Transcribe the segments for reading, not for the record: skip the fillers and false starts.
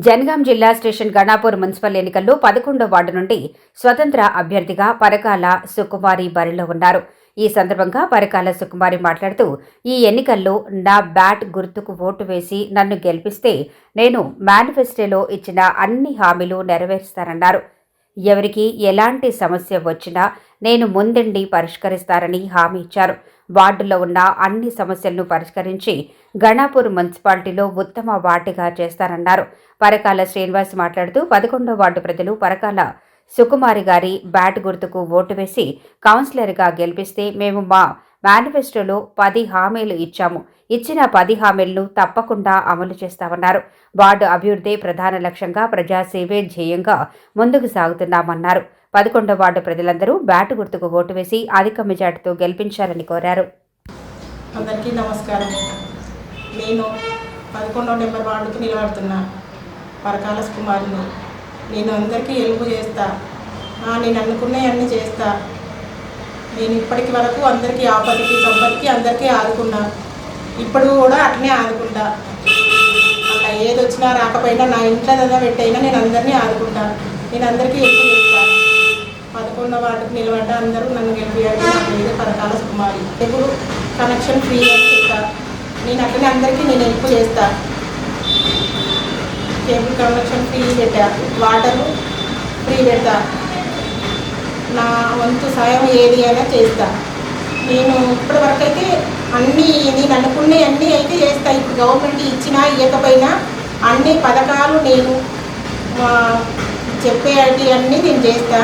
జనగాం జిల్లా station Ganapur municipal ఎన్నికల్లో 11వ ward నుండి స్వతంత్ర అభ్యర్థిగా పరకాల సుకుమారి బరిలో ఉన్నారు. ఈ సందర్భంగా పరకాల సుకుమారి మాట్లాడుతూ, ఈ ఎన్నికల్లో నా బ్యాట్ గుర్తుకు ఓటు వేసి నన్ను గెలిపిస్తే నేను మేనిఫెస్టోలో ఇచ్చిన అన్ని హామీలు నెరవేరుస్తానన్నారు. ఎవరికి ఎలాంటి సమస్య వచ్చినా నేను ముందుండి పరిష్కరిస్తారని హామీ ఇచ్చారు. వార్డులో ఉన్న అన్ని సమస్యలను పరిష్కరించి గణాపూర్ మున్సిపాలిటీలో ఉత్తమ వార్డుగా చేస్తారన్నారు. పరకాల శ్రీనివాస్ మాట్లాడుతూ, 11వ వార్డు ప్రజలు పరకాల సుకుమారి గారి బ్యాట్ గుర్తుకు ఓటు వేసి కౌన్సిలర్గా గెలిపిస్తే మేము మా మేనిఫెస్టోలో 10 హామీలు ఇచ్చాము. ఇచ్చిన 10 హామీలను తప్పకుండా అమలు చేస్తామన్నారు. వార్డు అభివృద్ధి ప్రధాన లక్ష్యంగా ప్రజాసేవే ధ్యేయంగా ముందుకు సాగుతున్నామన్నారు. 11వ వార్డు ప్రజలందరూ బ్యాట్ గుర్తుకు ఓటు వేసి అధిక మెజార్టీతో గెలిపించాలని కోరారు. అందరికీ నమస్కారం. నేను 11వ నెంబర్ వార్డుకు నిలబడుతున్నా పరకాల సుకుమారిని. నేను అందరికీ హెల్ప్ చేస్తా, నేను అనుకున్నవన్నీ చేస్తా. నేను ఇప్పటికి వరకు అందరికీ ఆపదకి సంపదకి అందరికీ ఆదుకున్నా, ఇప్పుడు కూడా అట్లనే ఆదుకుంటా. అలా ఏది వచ్చినా రాకపోయినా నా ఇంట్లో ఏదైనా పెట్టైనా నేను అందరినీ ఆదుకుంటా. నేను అందరికీ హెల్ప్ చేస్తా. 11వ వార్డుకు నిలబడ్డా, అందరూ నన్ను గెలిపియండి. నా పేరు పరకాల సుకుమారి. ఇప్పుడు కనెక్షన్ ఫ్రీ అని చెప్తా. నేను అట్లనే అందరికీ నేను హెల్ప్ చేస్తా. కేబుల్ కనెక్షన్ ఫ్రీ పెట్టా, వాటర్ ఫ్రీ పెడతా. నా వంతు సాయం ఏది అయినా చేస్తా. నేను ఇప్పటి వరకు అయితే అన్నీ నేను అనుకునే అన్నీ అయితే చేస్తా. ఇప్పుడు గవర్నమెంట్ ఇచ్చినా ఇవ్వకపోయినా అన్ని పథకాలు నేను చెప్పేటి అన్నీ నేను చేస్తా.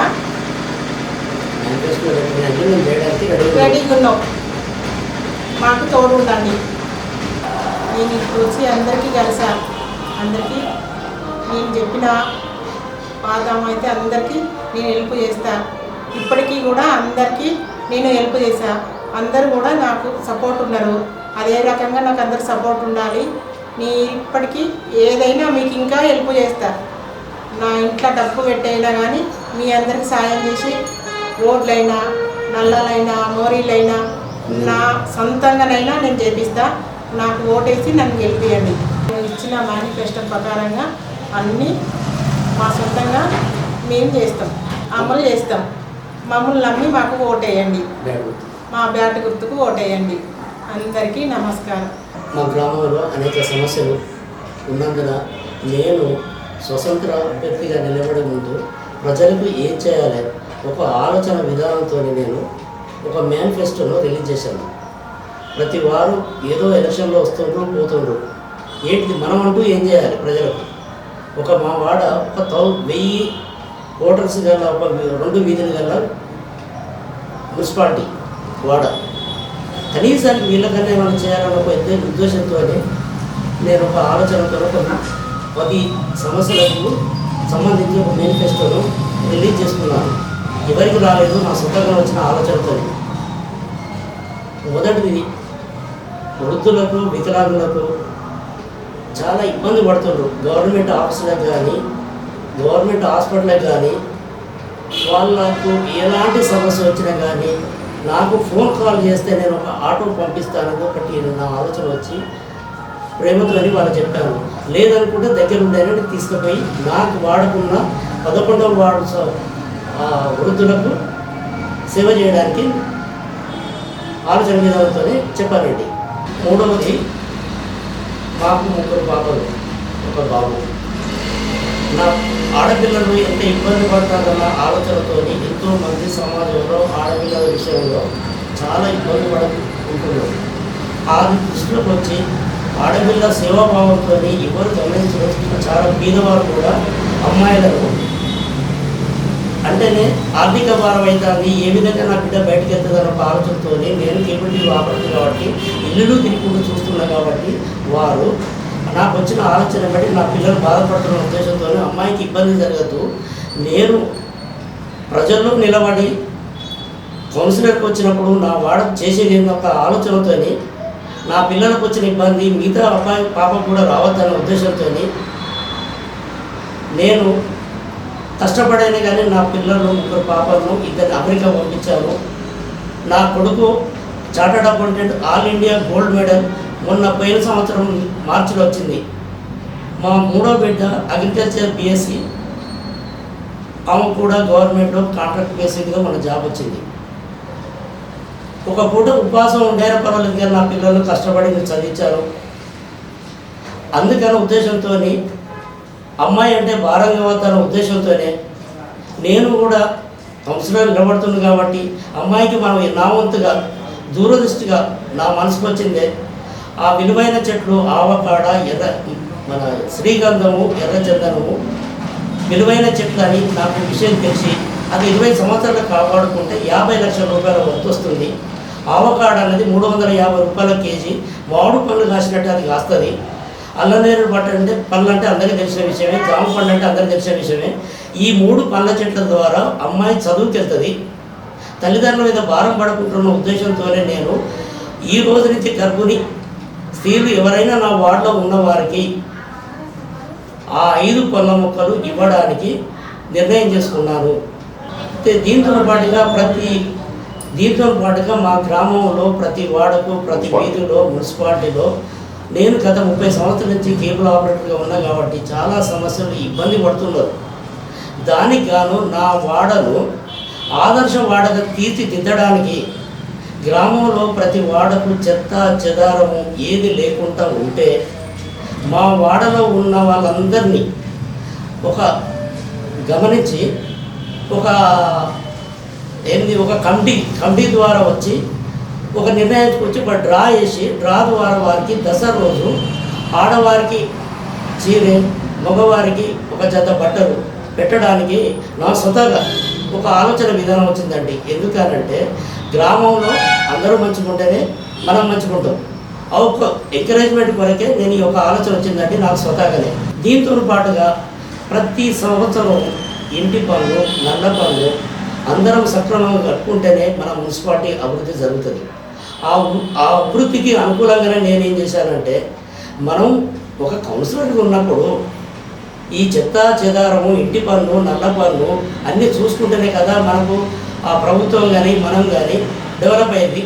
రెడీగా ఉన్నాం, మాకు తోడు ఉండండి. నేను ఇప్పుడు వచ్చి అందరికీ కలిసా. అందరికీ నేను చెప్పిన వాదం అయితే అందరికీ నేను హెల్ప్ చేస్తా. ఇప్పటికీ కూడా అందరికీ నేను హెల్ప్ చేశా. అందరూ కూడా నాకు సపోర్ట్ ఉన్నారు. అదే రకంగా నాకు అందరు సపోర్ట్ ఉండాలి. నేను ఇప్పటికీ ఏదైనా మీకు ఇంకా హెల్ప్ చేస్తా. నా ఇంట్లో డబ్బు పెట్టైనా కానీ మీ అందరికి సాయం చేసి రోడ్లైనా నల్లలైనా మోరీలైనా నా సొంతంగానైనా నేను చేపిస్తా. నాకు ఓటేసి నన్ను గెలిపియండి. నేను ఇచ్చిన మేనిఫెస్టో ప్రకారంగా అన్నీ మా సొంతంగా మేము చేస్తాం, అమలు చేస్తాం. మమ్మల్ని నమ్మి మాకు ఓటేయండి, మా బ్యాట్ గుర్తుకు ఓటేయండి. అందరికీ నమస్కారం. మా గ్రామంలో అనేక సమస్యలు ఉన్నందున నేను స్వతంత్ర అభ్యర్థిగా నిలబడే ముందు ప్రజలకు ఏం చేయాలి ఒక ఆలోచన విధానంతో నేను ఒక మేనిఫెస్టోను రిలీజ్ చేశాను. ప్రతి వారు ఏదో ఎలక్షన్లో వస్తుండ్రు పోతుండ్రు, ఏంటిది మనం అంటూ ఏం చేయాలి ప్రజలకు. మా వాడ ఒక 1000 ఓటర్స్ గల ఒక 2 వీధులు గల మున్సిపాలిటీ వాడ. కనీసానికి వీళ్ళకన్నా మనం చేయాలని ఒక ఉద్దేశంతో నేను ఒక ఆలోచనతో కొన్ని 10 సమస్యలకు సంబంధించి ఒక మేనిఫెస్టోను రిలీజ్ చేసుకున్నాను. ఎవరికి రాలేదు, నా సొంతంగా వచ్చిన ఆలోచనతో. మొదటిది, వృద్ధులకు వికలాంగులకు చాలా ఇబ్బంది పడుతున్నారు. గవర్నమెంట్ ఆఫీసులకు కానీ గవర్నమెంట్ హాస్పిటల్కి కానీ వాళ్ళకు ఎలాంటి సమస్య వచ్చినా కానీ నాకు ఫోన్ కాల్ చేస్తే నేను ఒక ఆటో పంపిస్తానని ఒకటి నా ఆలోచన వచ్చి ప్రేమతో అని వాళ్ళు చెప్పాను. లేదనుకుంటే దగ్గర ఉండేనని తీసుకుపోయి నాకు వాడుకున్న 11వ వార్డు వృద్ధులకు సేవ చేయడానికి ఆలోచన విధానంతో చెప్పానండి. మూడవది, మాకు 3 పాపలు 1 బాబు. నా ఆడపిల్లలు ఎంత ఇబ్బంది పడతారన్న ఆలోచనతో ఎంతోమంది సమాజంలో ఆడపిల్లల విషయంలో చాలా ఇబ్బంది పడుకుంటున్నారు. ఆ దృష్టిలోకి వచ్చి ఆడపిల్ల సేవాభావంతో ఎవరు గమనించిన చాలా పేదవారు కూడా అమ్మాయిలను అంటేనే ఆర్థిక భారం అవుతుంది, ఏ విధంగా నా బిడ్డ బయటకు వెళ్తుందన్న ఒక ఆలోచనతో నేను కేబుల్ టీవీ ఆపడుతుంది కాబట్టి ఇల్లు తిరుగుకుంటూ చూస్తున్నా కాబట్టి వారు నాకు వచ్చిన ఆలోచన బట్టి నా పిల్లలు బాధపడుతున్న ఉద్దేశంతో అమ్మాయికి ఇబ్బంది జరగదు, నేను ప్రజల్లో నిలబడి కౌన్సిలర్కి వచ్చినప్పుడు నా వాడ చేసేది ఒక ఆలోచనతో నా పిల్లలకు వచ్చిన ఇబ్బంది మిగతా అబ్బాయి పాప కూడా రావద్దన్న ఉద్దేశంతో నేను కష్టపడైనా కానీ నా పిల్లలు 3 పాపలను 2 అమెరికా పంపించాను. నా కొడుకు chartered accountant all India gold medal మొన్న పోయిన సంవత్సరం మార్చిలో వచ్చింది. మా మూడో బిడ్డ అగ్రికల్చర్ బిఎస్సి, ఆమె కూడా గవర్నమెంట్లో కాంట్రాక్ట్ బేసిక్గా మన జాబ్ వచ్చింది. ఒక పూట ఉపవాసం ఉండేనా పర్వాలేదు కానీ నా పిల్లలు కష్టపడి నేను చదివించాను. అందుకని ఉద్దేశంతో అమ్మాయి అంటే భారంగా వద్దన్న ఉద్దేశంతోనే నేను కూడా సంవత్సరాలు నిలబడుతుంది కాబట్టి అమ్మాయికి మనం నా వంతుగా దూరదృష్టిగా నా మనసుకు వచ్చిందే ఆ విలువైన చెట్లు ఆవకాడ, మన శ్రీగంధము, ఎర్రచందనము విలువైన చెట్లు అని నాకు విషయం తెలిసి అది 20 సంవత్సరాలు కాపాడుకుంటే 50 లక్షల రూపాయల వర్త్ వస్తుంది. ఆవకాడ అనేది 350 రూపాయల కేజీ. మామిడి పళ్ళు కాసినట్టు అది కాస్తుంది. అల్లనేరు పళ్ళు అంటే అందరికీ తెలిసిన విషయమే, జామ పండు అంటే అందరికీ తెలిసిన విషయమే. ఈ 3 పండ్ల చెట్ల ద్వారా అమ్మాయి చదువుకి వెళ్తుంది. తల్లిదండ్రుల మీద భారం పడుకుంటున్న ఉద్దేశంతోనే నేను ఈ రోజు నుంచి గర్భిణి స్త్రీలు ఎవరైనా నా వార్డులో ఉన్నవారికి ఆ 5 పండ్ల మొక్కలు ఇవ్వడానికి నిర్ణయం చేసుకున్నాను. దీంతో పాటుగా మా గ్రామంలో ప్రతి వాడకు, ప్రతి వీధిలో, మున్సిపాలిటీలో నేను గత 30 సంవత్సరాల నుంచి కేబుల్ ఆపరేటర్గా ఉన్నా కాబట్టి చాలా సమస్యలు ఇబ్బంది పడుతున్నారు. దానికి గాను నా వాడను ఆదర్శ వాడగా తీర్చిదిద్దడానికి గ్రామంలో ప్రతి వాడకు చెత్త చెదారము ఏది లేకుండా ఉంటే మా వాడలో ఉన్న వాళ్ళందరినీ ఒక గమనించి ఒక కమిటీ ద్వారా వచ్చి ఒక నిర్ణయానికి వచ్చి ఒక డ్రా వేసి డ్రా ద్వారా వారికి దసరా రోజు ఆడవారికి చీరె, మగవారికి ఒక జత బట్టలు పెట్టడానికి నా స్వతహాగా ఒక ఆలోచన విధానం వచ్చిందండి. ఎందుకనంటే గ్రామంలో అందరూ మంచుకుంటేనే మనం మంచుకుంటాం. ఆ ఒక ఎంకరేజ్మెంట్ కొరకే నేను ఈ ఒక ఆలోచన వచ్చిందండి నాకు స్వతహాగానే. దీంతో పాటుగా ప్రతి సంవత్సరం ఇంటి పనులు, నల్ల పనులు అందరం సక్రమంగా కట్టుకుంటేనే మన మున్సిపాలిటీ అభివృద్ధి జరుగుతుంది. ఆ అభివృద్ధికి అనుకూలంగానే నేనేం చేశానంటే, మనం ఒక కౌన్సిలర్గా ఉన్నప్పుడు ఈ చెత్త చెదారము, ఇంటి పన్ను, నల్ల పన్ను అన్నీ చూసుకుంటేనే కదా మనకు ఆ ప్రభుత్వం కానీ మనం కానీ డెవలప్ అయింది.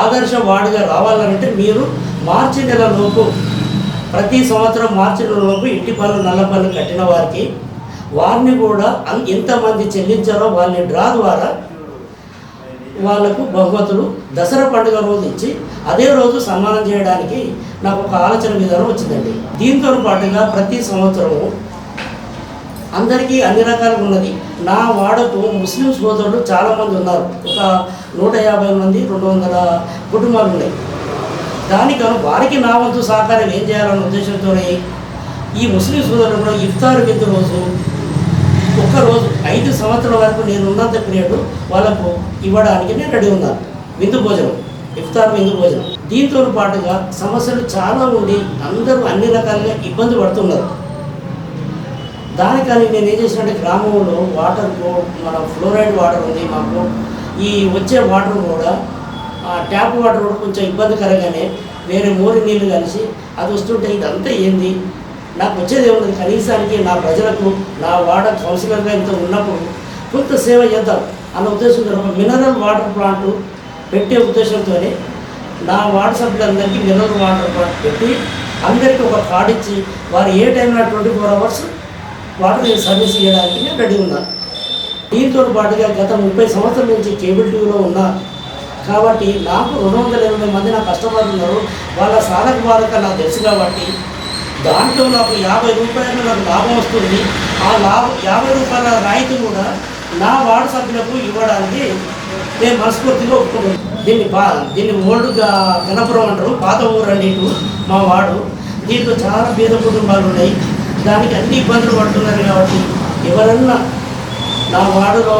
ఆదర్శ వార్డుగా రావాలంటే మీరు మార్చి నెలలోపు, ప్రతి సంవత్సరం మార్చి నెలలోపు ఇంటి పన్ను, నల్ల పన్ను కట్టిన వారిని కూడా ఎంతమంది చెల్లించారో వాళ్ళని డ్రా ద్వారా వాళ్లకు బహుమతులు దసరా పండుగ రోజు ఇచ్చి అదే రోజు సన్మానం చేయడానికి నాకు ఒక ఆలోచన విధానం వచ్చిందండి. దీంతో పాటుగా ప్రతి సంవత్సరము అందరికీ అన్ని రకాలుగా ఉన్నది. నా వాడకు ముస్లిం సోదరులు చాలామంది ఉన్నారు. ఒక 150 మంది, 200 కుటుంబాలు ఉన్నాయి. దానికను వారికి నా వంతు సహకారం ఏం చేయాలన్న ఉద్దేశంతోనే ఈ ముస్లిం సోదరులు ఇఫ్తార్ విందు రోజు ఒక్కరోజు 5 సంవత్సరాల వరకు నేను ఉన్నంత పీరియడ్ వాళ్ళకు ఇవ్వడానికి నేను రెడీ ఉన్నాను. విందు భోజనం, ఇఫ్తార్ విందు భోజనం. దీంతో పాటుగా సమస్యలు చాలా ఉండి అందరూ అన్ని రకాలుగా ఇబ్బంది పడుతున్నారు. దానికని నేను ఏం చేసినట్టే గ్రామంలో వాటర్కు మన ఫ్లోరైడ్ వాటర్ ఉంది మాకు. ఈ వచ్చే వాటర్ కూడా ట్యాప్ వాటర్ కూడా కొంచెం ఇబ్బందికరంగానే వేరే మోరి నీళ్ళు కలిసి అది వస్తుంటే ఇదంతా ఏంది, నాకు వచ్చేది ఏమున్నది, కనీసానికి నా ప్రజలకు నా వాటర్ కౌన్సిలర్గా ఇంత ఉన్నప్పుడు కొంత సేవ చేద్దాం అన్న ఉద్దేశంతో ఒక మినరల్ వాటర్ ప్లాంట్ పెట్టే ఉద్దేశంతోనే నా వార్డు సభ్యులందరికీ మినరల్ వాటర్ ప్లాంట్ పెట్టి అందరికీ ఒక కార్డు ఇచ్చి వారు ఏ టైంలో 24 అవర్స్ వాటర్ సర్వీస్ చేయడానికి నేను రెడీ ఉన్నాను. దీంతో పాటుగా గత 30 సంవత్సరాల నుంచి కేబుల్ టీవీలో ఉన్నా కాబట్టి నాకు 280 మంది నా కస్టమర్లు ఉన్నారు. వాళ్ళ సాధక బాధక నాకు తెలుసు కాబట్టి దాంట్లో నాకు 50 రూపాయలు నాకు లాభం వస్తుంది. ఆ 50 రూపాయల రాయితీ కూడా నా వార్డు సభ్యులకు ఇవ్వడానికి నేను మనస్ఫూర్తిగా ఒప్పుకున్నాను. దీన్ని ఓల్డ్ గణపురం అంటారు, పాత ఊరు అండి ఇటు మా వార్డు. దీంట్లో చాలా పేద కుటుంబాలు ఉన్నాయి. దానికి అన్ని ఇబ్బందులు పడుతున్నారు కాబట్టి ఎవరన్నా నా వార్డులో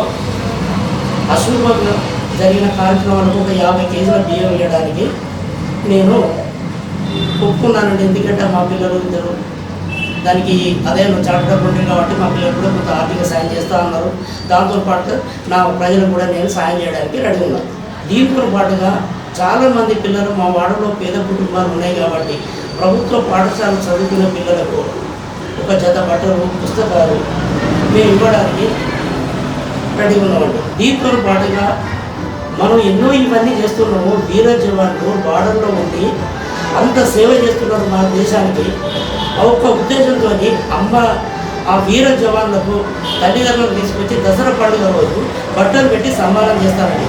అశుభంగా జరిగిన కార్యక్రమాలకు ఒక 50 కేజీల బియ్యం ఇవ్వడానికి నేను ఒప్పుకున్నానండి. ఎందుకంటే మా పిల్లలు ఇద్దరు దానికి అదే చార్టెడ్ అకౌంటెంట్ కాబట్టి మా పిల్లలు కూడా కొంత ఆర్థిక సాయం చేస్తూ ఉన్నారు. దాంతోపాటు నా ప్రజలకు కూడా నేను సాయం చేయడానికి రెడీ ఉన్నాను. దీంతో పాటుగా చాలామంది పిల్లలు మా వాడలో పేద కుటుంబాలు ఉన్నాయి కాబట్టి ప్రభుత్వ పాఠశాల చదువుకున్న పిల్లలకు ఒక జత బట్టలు, పుస్తకాలు మేము ఇవ్వడానికి రెడీ ఉన్నామండి. దీంతో పాటుగా మనం ఎన్నో ఇవన్నీ చేస్తున్నాము. వీర జవాన్లు బార్డర్లో ఉండి అంత సేవ చేస్తున్నారు మన దేశానికి. ఒక్క ఉద్దేశంతో అమ్మ ఆ వీర జవాన్లకు తల్లిదండ్రులకు తీసుకొచ్చి దసరా పండుగ రోజు బట్టలు పెట్టి సన్మానం చేస్తారని